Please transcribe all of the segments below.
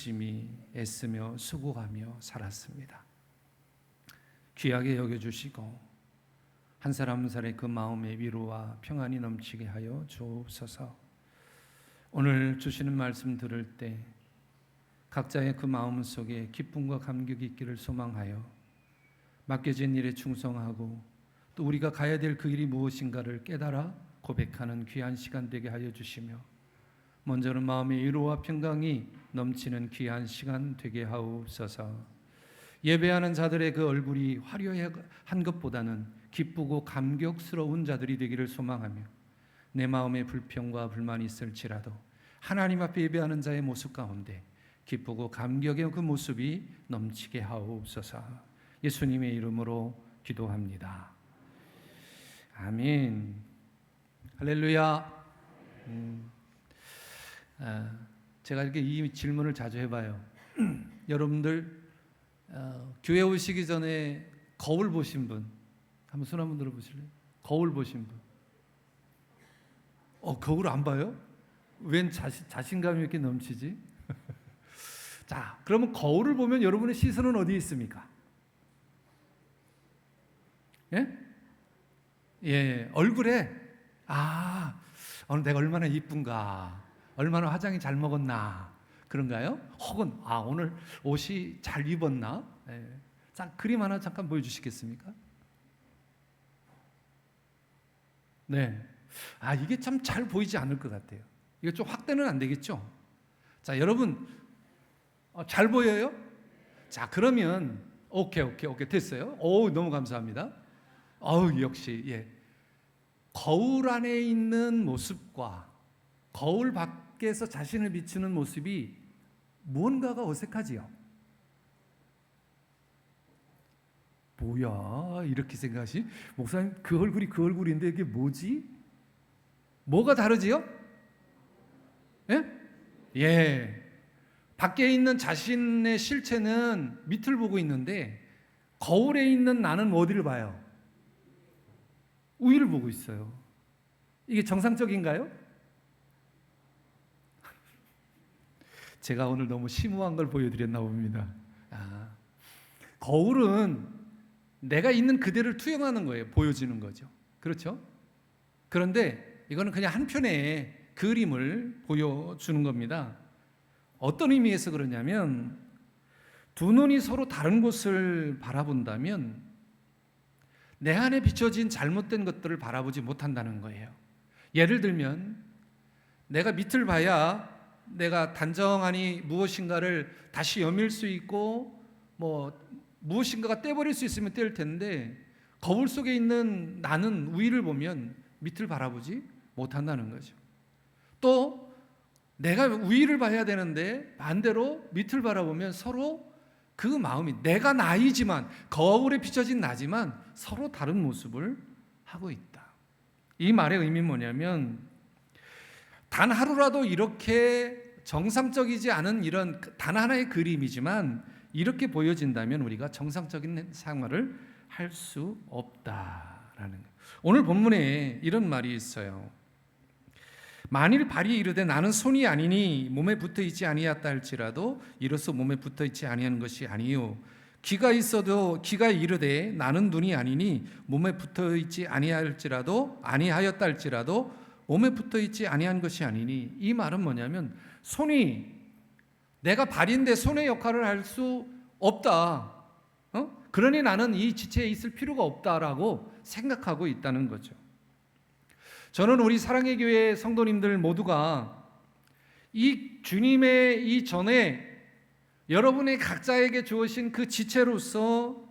열심히 애쓰며 수고하며 살았습니다. 귀하게 여겨주시고 한 사람 한 사람의 그 마음의 위로와 평안이 넘치게 하여 주옵소서. 오늘 주시는 말씀 들을 때 각자의 그 마음 속에 기쁨과 감격이 있기를 소망하여 맡겨진 일에 충성하고 또 우리가 가야 될 그 일이 무엇인가를 깨달아 고백하는 귀한 시간 되게 하여 주시며 먼저는 마음의 위로와 평강이 넘치는 귀한 시간 되게 하옵소서. 예배하는 자들의 그 얼굴이 화려한 것보다는 기쁘고 감격스러운 자들이 되기를 소망하며 내 마음에 불평과 불만이 있을지라도 하나님 앞에 예배하는 자의 모습 가운데 기쁘고 감격의 그 모습이 넘치게 하옵소서. 예수님의 이름으로 기도합니다. 아멘. 할렐루야. 제가 이렇게 이 질문을 자주 해봐요. 여러분들 교회 오시기 전에 거울 보신 분 한번 손 한번 들어보실래요? 거울 보신 분. 거울 안 봐요? 웬 자신감이 이렇게 넘치지? 자, 그러면 거울을 보면 여러분의 시선은 어디에 있습니까? 예, 얼굴에 오늘 내가 얼마나 이쁜가, 얼마나 화장이 잘 먹었나 그런가요? 혹은 오늘 옷이 잘 입었나? 자, 그림 하나 잠깐 보여주시겠습니까? 네, 이게 참 잘 보이지 않을 것 같아요. 이거 좀 확대는 안 되겠죠? 자, 여러분 잘 보여요? 자, 그러면 오케이 됐어요. 너무 감사합니다. 역시 거울 안에 있는 모습과 거울 밖에서 자신을 비추는 모습이 무언가가 어색하지요. 뭐야 이렇게 생각하시? 목사님 그 얼굴이 그 얼굴인데 이게 뭐지? 뭐가 다르지요? 밖에 있는 자신의 실체는 밑을 보고 있는데 거울에 있는 나는 어디를 봐요? 위를 보고 있어요. 이게 정상적인가요? 제가 오늘 너무 심오한 걸 보여드렸나 봅니다. 거울은 내가 있는 그대를 투영하는 거예요. 보여지는 거죠. 그렇죠? 그런데 이거는 그냥 한편의 그림을 보여주는 겁니다. 어떤 의미에서 그러냐면 두 눈이 서로 다른 곳을 바라본다면 내 안에 비춰진 잘못된 것들을 바라보지 못한다는 거예요. 예를 들면 내가 밑을 봐야 내가 단정하니 무엇인가를 다시 여밀 수 있고 무엇인가가 떼버릴 수 있으면 떼일 텐데 거울 속에 있는 나는 위를 보면 밑을 바라보지 못한다는 거죠. 또 내가 위를 봐야 되는데 반대로 밑을 바라보면 서로 그 마음이 내가 나이지만 거울에 비춰진 나지만 서로 다른 모습을 하고 있다. 이 말의 의미는 뭐냐면 단 하루라도 이렇게 정상적이지 않은 이런 단 하나의 그림이지만 이렇게 보여진다면 우리가 정상적인 생활을 할 수 없다라는 거예요. 오늘 본문에 이런 말이 있어요. 만일 발이 이르되 나는 손이 아니니 몸에 붙어 있지 아니하였다 할지라도 이로써 몸에 붙어 있지 아니하는 것이 아니요 귀가 있어도 귀가 이르되 나는 눈이 아니니 몸에 붙어 있지 아니하였다 할지라도 몸에 붙어 있지 아니한 것이 아니니. 이 말은 뭐냐면 손이 내가 발인데 손의 역할을 할 수 없다. 그러니 나는 이 지체에 있을 필요가 없다라고 생각하고 있다는 거죠. 저는 우리 사랑의 교회 성도님들 모두가 이 주님의 이 전에 여러분의 각자에게 주어진 그 지체로서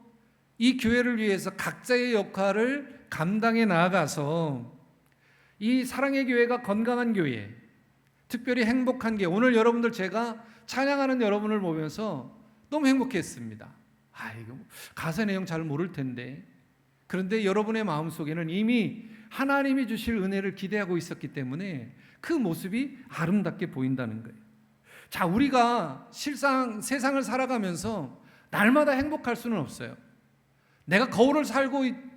이 교회를 위해서 각자의 역할을 감당해 나아가서 이 사랑의 교회가 건강한 교회, 특별히 행복한 교회, 오늘 여러분들 제가 찬양하는 여러분을 보면서 너무 행복했습니다. 이거 가사 내용 잘 모를 텐데 그런데 여러분의 마음속에는 이미 하나님이 주실 은혜를 기대하고 있었기 때문에 그 모습이 아름답게 보인다는 거예요. 자, 우리가 실상 세상을 살아가면서 날마다 행복할 수는 없어요. 내가 거울을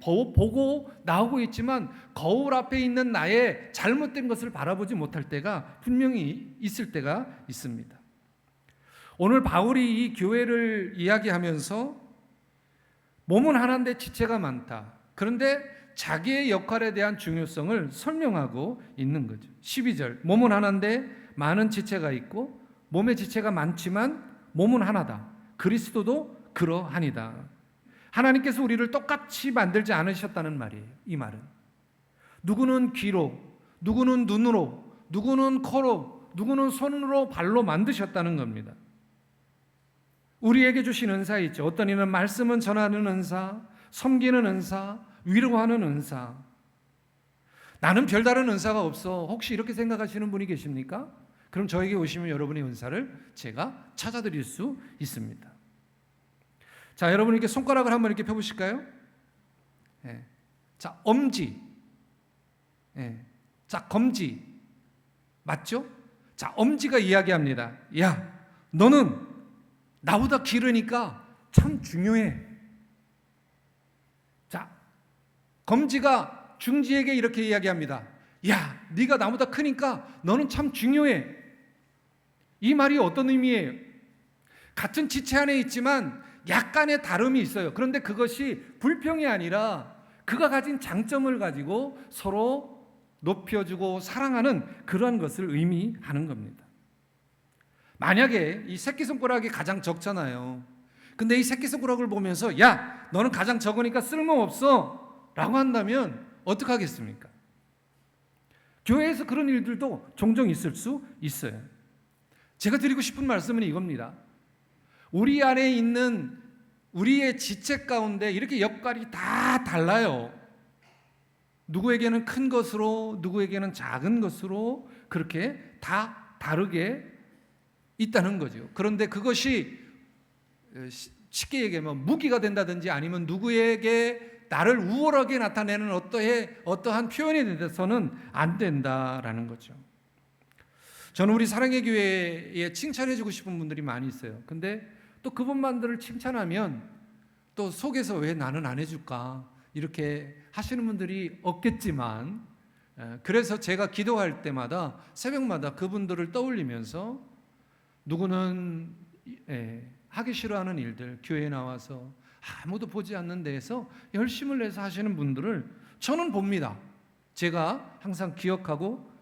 보고 나오고 있지만 거울 앞에 있는 나의 잘못된 것을 바라보지 못할 때가 분명히 있을 때가 있습니다. 오늘 바울이 이 교회를 이야기하면서 몸은 하나인데 지체가 많다. 그런데 자기의 역할에 대한 중요성을 설명하고 있는 거죠. 12절, 몸은 하나인데 많은 지체가 있고 몸의 지체가 많지만 몸은 하나다. 그리스도도 그러하니다. 하나님께서 우리를 똑같이 만들지 않으셨다는 말이에요. 이 말은 누구는 귀로, 누구는 눈으로, 누구는 코로, 누구는 손으로, 발로 만드셨다는 겁니다. 우리에게 주신 은사 있죠. 어떤 이는 말씀은 전하는 은사, 섬기는 은사, 위로하는 은사. 나는 별다른 은사가 없어. 혹시 이렇게 생각하시는 분이 계십니까? 그럼 저에게 오시면 여러분의 은사를 제가 찾아드릴 수 있습니다. 자, 여러분 이렇게 손가락을 한번 이렇게 펴보실까요? 네. 자, 엄지. 네. 자, 검지. 맞죠? 자, 엄지가 이야기합니다. 야, 너는 나보다 길으니까 참 중요해. 자, 검지가 중지에게 이렇게 이야기합니다. 야, 네가 나보다 크니까 너는 참 중요해. 이 말이 어떤 의미예요? 같은 지체 안에 있지만 약간의 다름이 있어요. 그런데 그것이 불평이 아니라 그가 가진 장점을 가지고 서로 높여주고 사랑하는 그런 것을 의미하는 겁니다. 만약에 이 새끼손가락이 가장 적잖아요. 근데 이 새끼손가락을 보면서 야, 너는 가장 적으니까 쓸모없어 라고 한다면 어떡하겠습니까? 교회에서 그런 일들도 종종 있을 수 있어요. 제가 드리고 싶은 말씀은 이겁니다. 우리 안에 있는 우리의 지체 가운데 이렇게 역할이 다 달라요. 누구에게는 큰 것으로, 누구에게는 작은 것으로 그렇게 다 다르게 있다는 거죠. 그런데 그것이 쉽게 얘기하면 무기가 된다든지 아니면 누구에게 나를 우월하게 나타내는 어떠한 표현이 돼서는 안 된다라는 거죠. 저는 우리 사랑의 교회에 칭찬해주고 싶은 분들이 많이 있어요. 근데 또 그분만들을 칭찬하면 또 속에서 왜 나는 안 해줄까 이렇게 하시는 분들이 없겠지만, 그래서 제가 기도할 때마다 새벽마다 그분들을 떠올리면서 누구는 하기 싫어하는 일들, 교회에 나와서 아무도 보지 않는 데에서 열심을 내서 하시는 분들을 저는 봅니다. 제가 항상 기억하고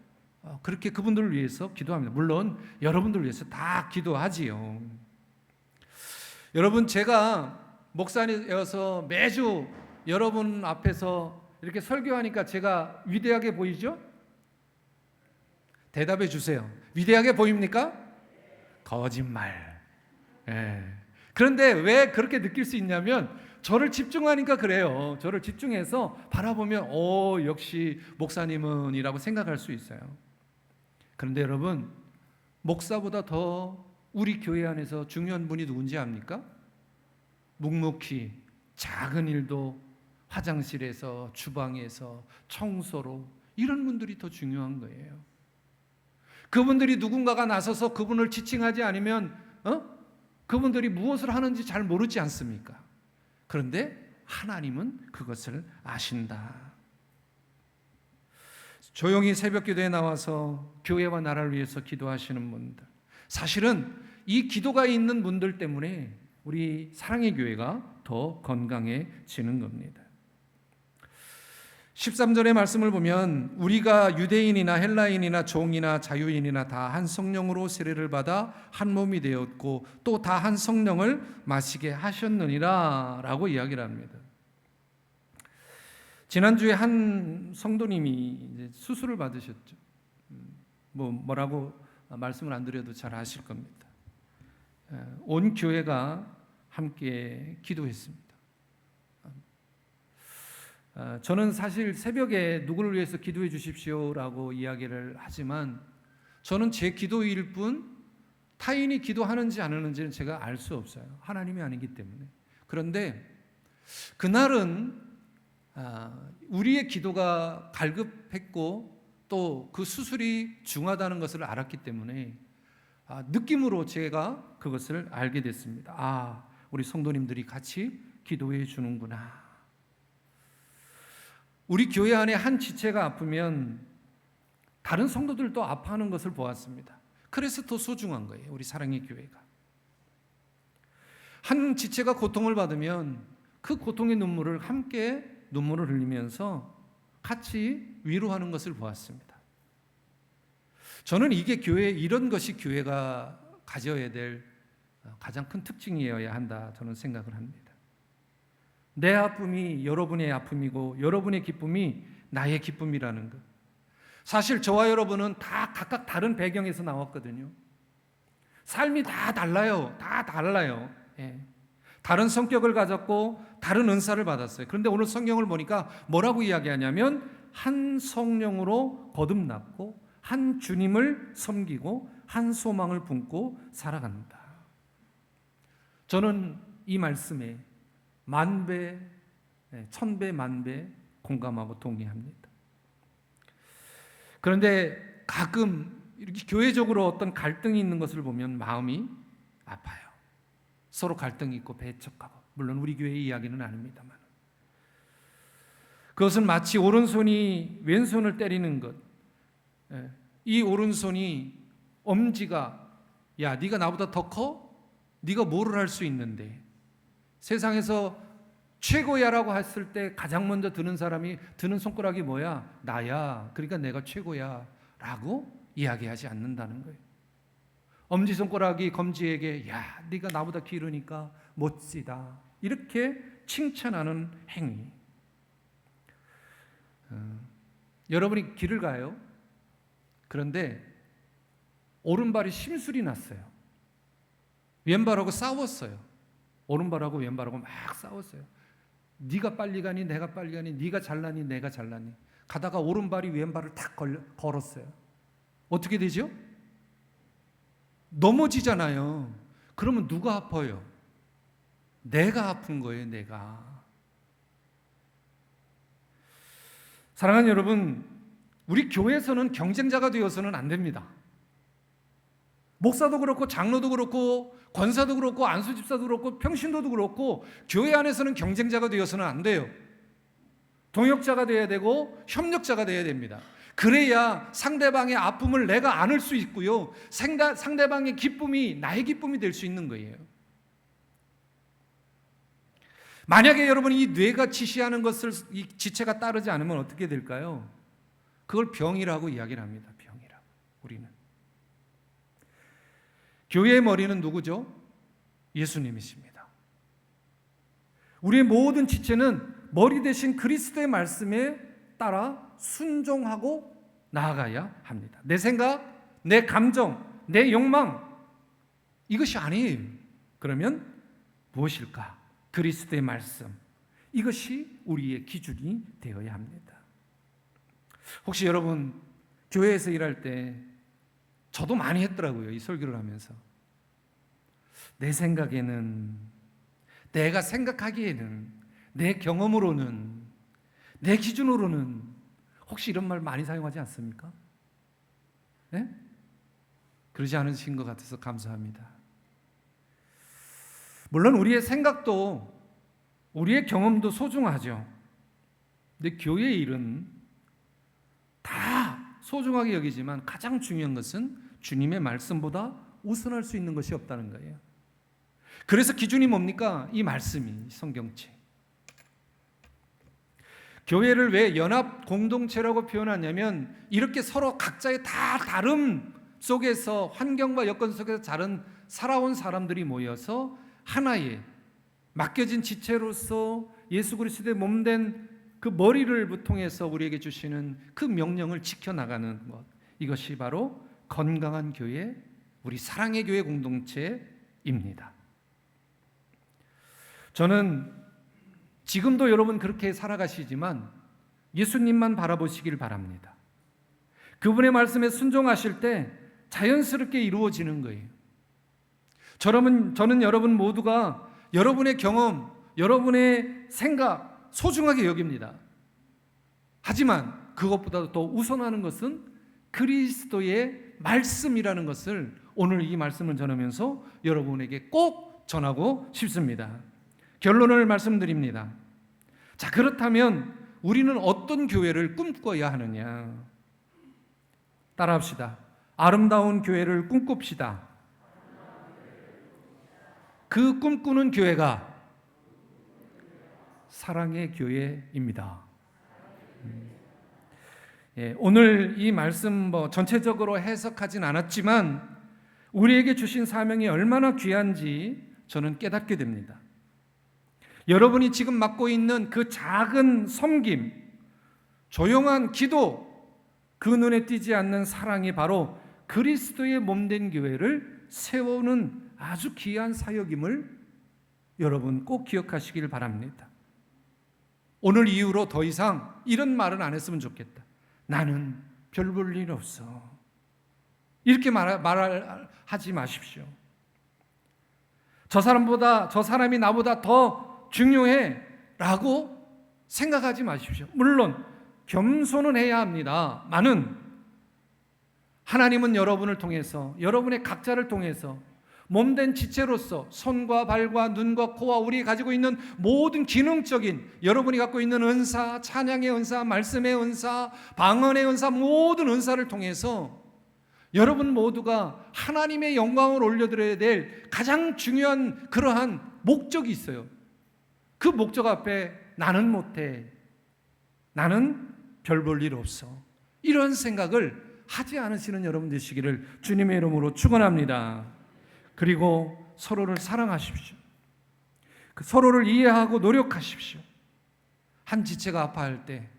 그렇게 그분들을 위해서 기도합니다. 물론 여러분들을 위해서 다 기도하지요. 여러분, 제가 목사님이어서 매주 여러분 앞에서 이렇게 설교하니까 제가 위대하게 보이죠? 대답해 주세요. 위대하게 보입니까? 거짓말. 그런데 왜 그렇게 느낄 수 있냐면 저를 집중하니까 그래요. 저를 집중해서 바라보면 역시 목사님은 이라고 생각할 수 있어요. 그런데 여러분, 목사보다 더 우리 교회 안에서 중요한 분이 누군지 압니까? 묵묵히 작은 일도 화장실에서, 주방에서, 청소로 이런 분들이 더 중요한 거예요. 그분들이 누군가가 나서서 그분을 지칭하지 않으면 그분들이 무엇을 하는지 잘 모르지 않습니까? 그런데 하나님은 그것을 아신다. 조용히 새벽 기도에 나와서 교회와 나라를 위해서 기도하시는 분들, 사실은 이 기도가 있는 분들 때문에 우리 사랑의 교회가 더 건강해지는 겁니다. 13절의 말씀을 보면 우리가 유대인이나 헬라인이나 종이나 자유인이나 다 한 성령으로 세례를 받아 한 몸이 되었고 또 다 한 성령을 마시게 하셨느니라 라고 이야기를 합니다. 지난주에 한 성도님이 이제 수술을 받으셨죠. 뭐라고 말씀을 안 드려도 잘 아실 겁니다. 온 교회가 함께 기도했습니다. 저는 사실 새벽에 누구를 위해서 기도해 주십시오라고 이야기를 하지만 저는 제 기도일 뿐 타인이 기도하는지 안 하는지는 제가 알 수 없어요. 하나님이 아니기 때문에. 그런데 그날은 우리의 기도가 갈급했고 또 그 수술이 중하다는 것을 알았기 때문에 느낌으로 제가 그것을 알게 됐습니다. 우리 성도님들이 같이 기도해 주는구나. 우리 교회 안에 한 지체가 아프면 다른 성도들도 아파하는 것을 보았습니다. 그래서 더 소중한 거예요, 우리 사랑의 교회가. 한 지체가 고통을 받으면 그 고통의 눈물을 함께 눈물을 흘리면서 같이 위로하는 것을 보았습니다. 저는 이게 이런 것이 교회가 가져야 될 가장 큰 특징이어야 한다, 저는 생각을 합니다. 내 아픔이 여러분의 아픔이고 여러분의 기쁨이 나의 기쁨이라는 것. 사실 저와 여러분은 다 각각 다른 배경에서 나왔거든요. 삶이 다 달라요. 다 달라요. 예. 다른 성격을 가졌고 다른 은사를 받았어요. 그런데 오늘 성경을 보니까 뭐라고 이야기하냐면 한 성령으로 거듭났고 한 주님을 섬기고 한 소망을 품고 살아간다. 저는 이 말씀에 만배, 천배, 만배 공감하고 동의합니다. 그런데 가끔 이렇게 교회적으로 어떤 갈등이 있는 것을 보면 마음이 아파요. 서로 갈등이 있고 배척하고, 물론 우리 교회의 이야기는 아닙니다만, 그것은 마치 오른손이 왼손을 때리는 것. 이 오른손이 엄지가 야, 네가 나보다 더 커? 네가 뭐를 할 수 있는데? 세상에서 최고야라고 했을 때 가장 먼저 드는 사람이 드는 손가락이 뭐야? 나야. 그러니까 내가 최고야 라고 이야기하지 않는다는 거예요. 엄지손가락이 검지에게 야, 네가 나보다 길으니까 멋지다 이렇게 칭찬하는 행위. 여러분이 길을 가요. 그런데 오른발이 심술이 났어요. 왼발하고 싸웠어요. 오른발하고 왼발하고 막 싸웠어요. 네가 빨리 가니 내가 빨리 가니, 네가 잘나니 내가 잘나니. 가다가 오른발이 왼발을 탁 걸었어요. 어떻게 되죠? 넘어지잖아요. 그러면 누가 아파요? 내가 아픈 거예요. 내가. 사랑하는 여러분, 우리 교회에서는 경쟁자가 되어서는 안 됩니다. 목사도 그렇고 장로도 그렇고 권사도 그렇고 안수집사도 그렇고 평신도도 그렇고 교회 안에서는 경쟁자가 되어서는 안 돼요. 동역자가 되어야 되고 협력자가 되어야 됩니다. 그래야 상대방의 아픔을 내가 안을 수 있고요, 상대방의 기쁨이 나의 기쁨이 될 수 있는 거예요. 만약에 여러분이 이 뇌가 지시하는 것을 이 지체가 따르지 않으면 어떻게 될까요? 그걸 병이라고 이야기를 합니다. 병이라고. 우리는 교회의 머리는 누구죠? 예수님이십니다. 우리의 모든 지체는 머리 대신 그리스도의 말씀에 따라 순종하고 나아가야 합니다. 내 생각, 내 감정, 내 욕망, 이것이 아니에요. 그러면 무엇일까? 그리스도의 말씀, 이것이 우리의 기준이 되어야 합니다. 혹시 여러분 교회에서 일할 때, 저도 많이 했더라고요, 이 설교를 하면서. 내 생각에는, 내가 생각하기에는, 내 경험으로는, 내 기준으로는, 혹시 이런 말 많이 사용하지 않습니까? 네? 그러지 않으신 것 같아서 감사합니다. 물론 우리의 생각도 우리의 경험도 소중하죠. 근데 교회의 일은 다 소중하게 여기지만 가장 중요한 것은 주님의 말씀보다 우선할 수 있는 것이 없다는 거예요. 그래서 기준이 뭡니까? 이 말씀이, 성경책. 교회를 왜 연합 공동체라고 표현하냐면, 이렇게 서로 각자의 다 다름 속에서, 환경과 여건 속에서 살아온 사람들이 모여서 하나의 맡겨진 지체로서 예수 그리스도의 몸된 그 머리를 통해서 우리에게 주시는 그 명령을 지켜나가는 것, 이것이 바로 건강한 교회, 우리 사랑의 교회 공동체입니다. 저는 지금도 여러분 그렇게 살아가시지만 예수님만 바라보시길 바랍니다. 그분의 말씀에 순종하실 때 자연스럽게 이루어지는 거예요. 저는 여러분 모두가 여러분의 경험, 여러분의 생각 소중하게 여깁니다. 하지만 그것보다도 더 우선하는 것은 그리스도의 말씀이라는 것을 오늘 이 말씀을 전하면서 여러분에게 꼭 전하고 싶습니다. 결론을 말씀드립니다. 자, 그렇다면 우리는 어떤 교회를 꿈꿔야 하느냐? 따라합시다. 아름다운 교회를 꿈꿉시다. 그 꿈꾸는 교회가 사랑의 교회입니다. 오늘 이 말씀 전체적으로 해석하진 않았지만 우리에게 주신 사명이 얼마나 귀한지 저는 깨닫게 됩니다. 여러분이 지금 맡고 있는 그 작은 섬김, 조용한 기도, 그 눈에 띄지 않는 사랑이 바로 그리스도의 몸된 교회를 세우는 아주 귀한 사역임을 여러분 꼭 기억하시길 바랍니다. 오늘 이후로 더 이상 이런 말은 안 했으면 좋겠다. 나는 별 볼 일 없어. 이렇게 말하지 마십시오. 저 사람이 나보다 더 중요해 라고 생각하지 마십시오. 물론 겸손은 해야 합니다만은 하나님은 여러분을 통해서, 여러분의 각자를 통해서 몸된 지체로서 손과 발과 눈과 코와 우리 가지고 있는 모든 기능적인 여러분이 갖고 있는 은사, 찬양의 은사, 말씀의 은사, 방언의 은사, 모든 은사를 통해서 여러분 모두가 하나님의 영광을 올려드려야 될 가장 중요한 그러한 목적이 있어요. 그 목적 앞에 나는 못해, 나는 별 볼 일 없어, 이런 생각을 하지 않으시는 여러분 되시기를 주님의 이름으로 축원합니다. 그리고 서로를 사랑하십시오. 서로를 이해하고 노력하십시오. 한 지체가 아파할 때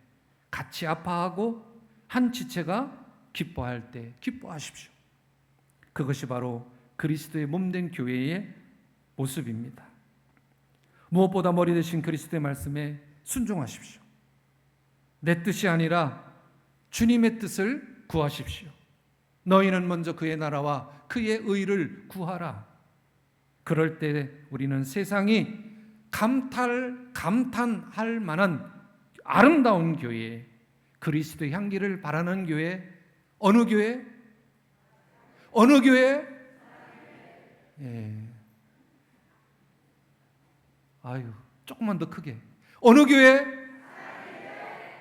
같이 아파하고 한 지체가 기뻐할 때 기뻐하십시오. 그것이 바로 그리스도의 몸된 교회의 모습입니다. 무엇보다 머리 되신 그리스도의 말씀에 순종하십시오. 내 뜻이 아니라 주님의 뜻을 구하십시오. 너희는 먼저 그의 나라와 그의 의를 구하라. 그럴 때 우리는 세상이 감탄할 만한 아름다운 교회, 그리스도의 향기를 바라는 교회, 어느 교회? 어느 교회? 아유, 조금만 더 크게. 어느 교회?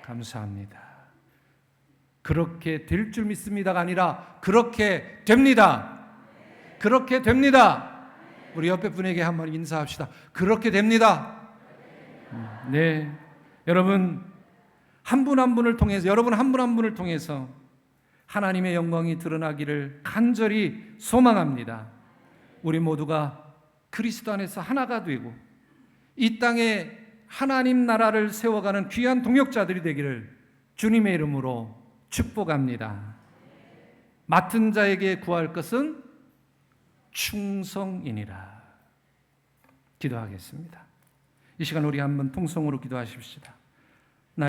감사합니다. 그렇게 될 줄 믿습니다가 아니라 그렇게 됩니다. 그렇게 됩니다. 우리 옆에 분에게 한번 인사합시다. 그렇게 됩니다. 네, 여러분 한 분 한 분을 통해서, 여러분 한 분 한 분을 통해서 하나님의 영광이 드러나기를 간절히 소망합니다. 우리 모두가 그리스도 안에서 하나가 되고 이 땅에 하나님 나라를 세워가는 귀한 동역자들이 되기를 주님의 이름으로 축복합니다. 맡은 자에게 구할 것은 충성이니라. 기도하겠습니다. 이 시간 우리 한번 통성으로 기도하십시다.